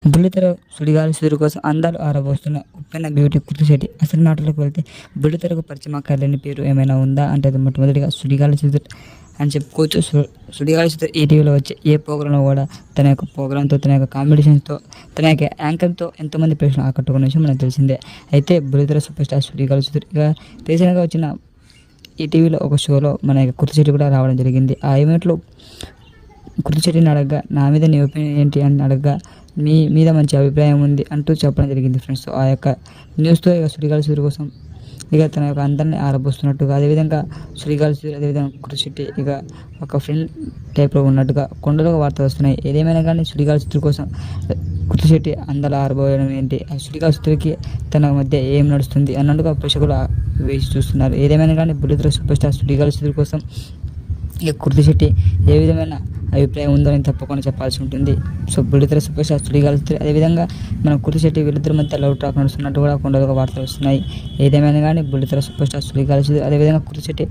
బుల్లితెర సుడిగాలి సుధీర్ కోసం అందాలు ఆరబోస్తున్న ఉప్పెన బ్యూటీ కృతి. అసలు మాటలోకి వెళ్తే బుల్లితెరకు పరిచయం అక్కర్లేని పేరు ఏమైనా ఉందా అంటే అది మొట్టమొదటిగా సుడిగాలి సుధీర్ అని చెప్పుకోవచ్చు. సుడిగాలి సుధీర్ ఈటీవీలో వచ్చే ఏ ప్రోగ్రాంలో కూడా తన యొక్క ప్రోగ్రాంతో, తన యొక్క కాంపిటీషన్తో, తన యొక్క యాంకర్తో ఎంతోమంది ప్రేక్షకులను ఆకట్టుకున్న విషయం మనకు తెలిసిందే. అయితే బుల్లితెర సూపర్ స్టార్ సుడిగాలి సుధీర్ ఇక రీసెంట్గా వచ్చిన ఈటీవీలో ఒక షోలో మన యొక్క కృతి కూడా రావడం జరిగింది. ఆ ఈవెంట్లో కృతి అడగగా నా మీద నీ ఒపీనియన్ ఏంటి అని అడగగా మీ మీద మంచి అభిప్రాయం ఉంది అంటూ చెప్పడం జరిగింది ఫ్రెండ్స్. ఆ యొక్క న్యూస్తో ఇక సుడిగాలి సుధీర్ కోసం ఇక తన యొక్క అందరినీ ఆరబోస్తున్నట్టుగా, అదేవిధంగా సుడిగాలి సుధీర్ అదేవిధంగా కృతి ఇక ఒక ఫ్రెండ్ టైప్లో ఉన్నట్టుగా కొండలుగా వార్తలు వస్తున్నాయి. ఏదేమైనా కానీ సుడిగాలి సుధీర్ కోసం కృతి అందరూ ఆరబోయడం ఏంటి, ఆ సుడిగాలి సుధీర్కి తన మధ్య ఏం నడుస్తుంది అన్నట్టుగా ప్రేక్షకులు వేసి చూస్తున్నారు. ఏదేమైనా కానీ బుల్లితెర సూపర్ స్టార్ సుడిగాలి సుధీర్ కోసం ఇక కృతి ఏ విధమైన అభిప్రాయం ఉందో అని తప్పకుండా చెప్పాల్సి ఉంటుంది. సో బుల్లితెర సూపర్ స్టార్ సుడిగాలి సుధీర్ అదేవిధంగా మన కృతి వీళ్ళిద్దరి మధ్య లవ్ ట్రాక్ నడుస్తున్నట్టు కూడా కొండలుగా వార్తలు వస్తున్నాయి. ఏదేమైనా కానీ బుల్లితెర సూపర్ స్టార్ సుడిగాలి సుధీర్ అదేవిధంగా కృతి